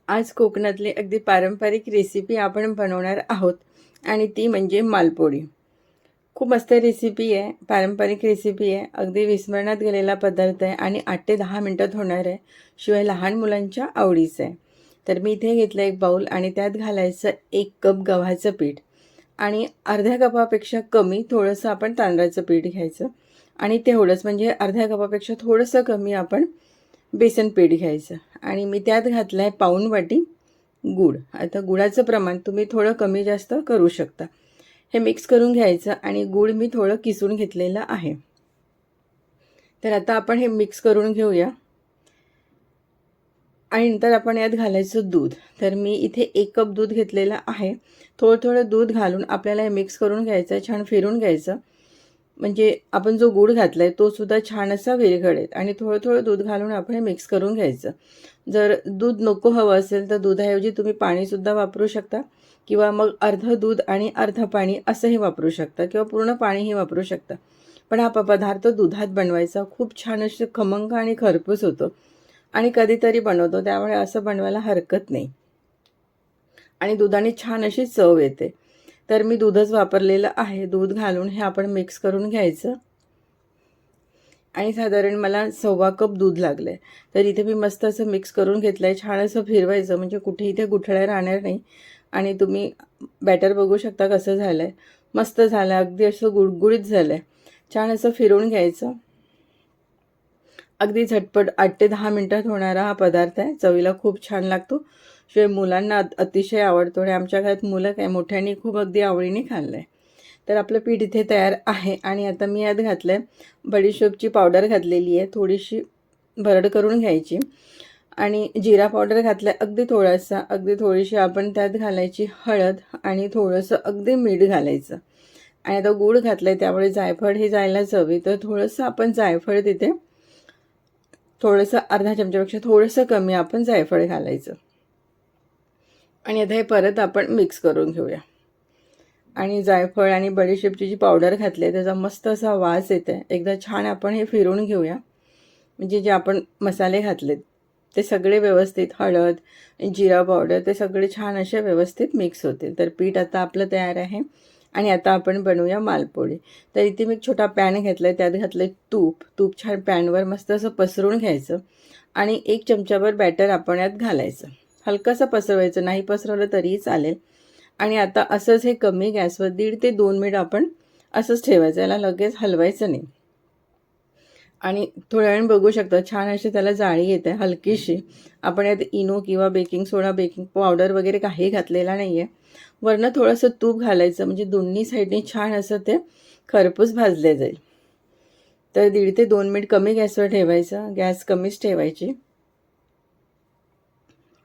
आज कोकणातली अगदी पारंपरिक रेसिपी आपण बनवणार आहोत आणि ती म्हणजे मालपोळी. खूप मस्त रेसिपी आहे, पारंपरिक रेसिपी आहे. अगदी विस्मरणात गेलेला पदार्थ आहे आणि 8 ते 10 मिनटात होणार आहे. शिवाय लहान मुलांच्या आवडीचं आहे. तर मी इथे घेतलं एक बाऊल आणि त्यात घालायचं 1 कप गव्हाचं पीठ आणि अर्ध्या कपापेक्षा कमी थोडंसं आपण तांदळाचं पीठ घ्यायचं आणि तेवढंच म्हणजे अर्ध्या कपापेक्षा थोडंसं कमी आपण बेसन पीठ घ्यायचं आणि मी त्यात घातलं आहे पाऊण वाटी गूळ. आता गुळाचं प्रमाण तुम्ही थोडं कमी जास्त करू शकता. हे मिक्स करून घ्यायचं आणि गूळ मी थोडं किसून घेतलेलं आहे. तर आता आपण हे मिक्स करून घेऊया आणि नंतर आपण यात घालायचं दूध. तर मी इथे 1 कप दूध घेतलेलं आहे. थोडं थोडं दूध घालून आपल्याला हे मिक्स करून घ्यायचं, छान फिरून घ्यायचं. म्हणजे आपण जो गूळ घातला आहे तो सुद्धा छान असा विरघळेल आणि थोडं थोडं दूध घालून आपण हे मिक्स करून घ्यायचं. जर दूध नको हवं असेल तर दुधाऐवजी तुम्ही पाणीसुद्धा वापरू शकता किंवा मग अर्धं दूध आणि अर्धं पाणी असंही वापरू शकता किंवा पूर्ण पाणीही वापरू शकता. पण हा पदार्थ दुधात बनवायचा खूप छान असे खमंग आणि खरपूस होतो आणि कधीतरी बनवतो त्यामुळे असं बनवायला हरकत नाही आणि दुधाने छान अशी चव येते. तर मी दूधच वापरलेलं आहे. दूध घालून हे आपण मिक्स करून घ्यायचं आणि साधारण मला 1.25 कप दूध लागलं आहे. तर इथे मी मस्त असं मिक्स करून घेतलं आहे. छान असं फिरवायचं म्हणजे कुठे इथे गुठळ्या राहणार नाही आणि तुम्ही बॅटर बघू शकता कसं झालं आहे. मस्त झालं आहे, अगदी असं गुळगुळीत झालं आहे. छान असं फिरवून घ्यायचं. अगदी झटपट 8 ते 10 मिनटात होणारा हा पदार्थ आहे. चवीला खूप छान लागतो. शिवाय मुलांना अतिशय आवडतो आणि आमच्या घरात मुलं काय मोठ्यांनी खूप अगदी आवडीने खाल्लं आहे. तर आपलं पीठ इथे तयार आहे आणि आता मी यात घातलं आहे बडीशेपची पावडर घातलेली आहे. थोडीशी भरड करून घ्यायची आणि जिरा पावडर घातलं आहे अगदी थोडासा, अगदी थोडीशी आपण त्यात घालायची हळद आणि थोडंसं अगदी मीठ घालायचं आणि आता गूळ घातलं आहे त्यामुळे जायफळ हे जायला चवी, तर थोडंसं आपण जायफळ तिथे थोडंसं अर्धा चमच्यापेक्षा थोडंसं कमी आपण जायफळ घालायचं आणि आता हे परत आपण मिक्स करून घेऊया. आणि जायफळ आणि बडीशेपची जी पावडर घातली आहे त्याचा मस्त असा वास येतो आहे. एकदा छान आपण हे फिरवून घेऊया. म्हणजे जे आपण मसाले घातलेत ते सगळे व्यवस्थित, हळद, जिरा पावडर ते सगळे छान असे व्यवस्थित मिक्स होतील. तर पीठ आता आपलं तयार आहे आणि आता आपण बनवूया मालपोळी. तर इथे मी एक छोटा पॅन घेतला आहे, त्यात घातलं तूप. तूप छान पॅनवर मस्त असं पसरून घ्यायचं आणि 1 चमचाभर बॅटर आपण यात घालायचं. हलकंसं पसरवायचं, नाही पसरवलं तरीही चालेल. आणि आता असंच हे कमी गॅसवर 1.5 ते 2 मिनिट आपण असंच ठेवायचं, याला लगेच हलवायचं नाही. आणि थोड्या वेळाने बघू शकता छान अशी त्याला जाळी येते हलकीशी. आपण यात इनो किंवा बेकिंग सोडा, बेकिंग पावडर वगैरे काही घातलेला नाही आहे. वरनं थोडंसं तूप घालायचं म्हणजे दोन्ही साईडनी छान असं ते खरपूस भाजले जाईल. तर 1.5 ते 2 मिनिट कमी गॅसवर ठेवायचं, गॅस कमीच ठेवायची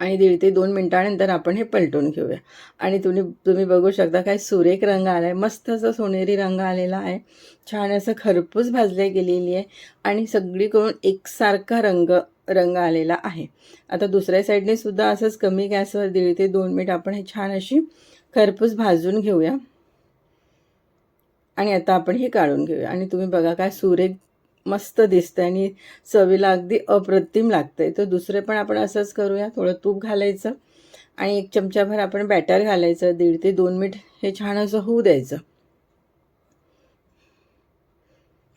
आणि 1.5 ते 2 मिनिटानंतर आपण हे पलटून घेऊया. आणि तुम्ही बघू शकता काय सुरेख रंग आला आहे, मस्त असं सोनेरी रंग आलेला आहे. छान असं खरपूस भाजले गेलेली आहे आणि सगळीकडून एकसारखा रंग आलेला आहे. आता दुसऱ्या साईडने सुद्धा असंच कमी गॅसवर 1.5 ते 2 मिनिट आपण हे छान अशी खरपूस भाजून घेऊया आणि आता आपण हे काढून घेऊया. आणि तुम्ही बघा काय सुरेख मस्त दिसतं आणि चवीला अगदी अप्रतिम लागतंय. तर दुसरे पण आपण असंच करूया. थोडं तूप घालायचं आणि 1 चमचाभर आपण बॅटर घालायचं. 1.5 ते 2 मिनिट हे छान असं होऊ द्यायचं.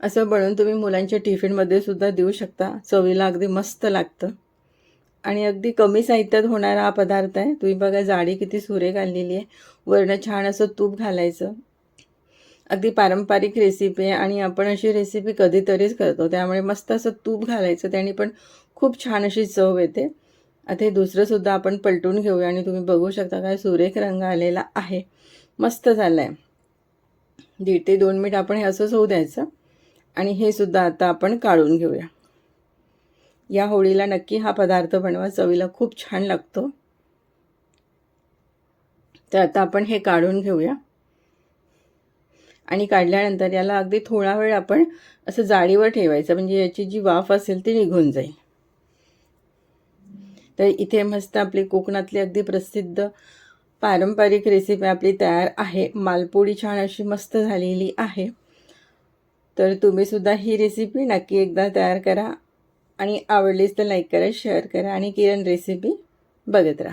असं बनवून तुम्ही मुलांच्या टिफिनमध्ये सुद्धा देऊ शकता. चवीला अगदी मस्त लागतं आणि अगदी कमी साहित्यात होणारा हा पदार्थ आहे. तुम्ही बघा जाडी किती सुरेख आलेली आहे. वरनं छान असं तूप घालायचं. अगदी पारंपरिक रेसिपी आहे आणि आपण अशी रेसिपी कधीतरीच करतो, त्यामुळे मस्त असं तूप घालायचं, त्याने पण खूप छान अशी चव येते. आता हे दुसरंसुद्धा आपण पलटून घेऊया आणि तुम्ही बघू शकता काय सुरेख रंग आलेला आहे, मस्त झालं आहे. 1.5 ते 2 मिनिट आपण हे असंच होऊ द्यायचं आणि हे सुद्धा आता आपण काढून घेऊया. या होळीला नक्की हा पदार्थ बनवा, चवीला खूप छान लागतो. तर आता आपण हे काढून घेऊया आणि काढल्यानंतर याला अगदी थोडा वेळ आपण असं जाळीवर ठेवायचं म्हणजे याची जी वाफ असेल ती निघून जाईल. तर इथे मस्त आपली कोकणातली अगदी प्रसिद्ध पारंपरिक रेसिपी आपली तयार आहे. मालपोळी छान अशी मस्त झालेली आहे. तर तुम्हीसुद्धा ही रेसिपी नक्की एकदा तयार करा आणि आवडलीच तर लाईक करा, शेअर करा आणि किरण रेसिपी बघत राहा.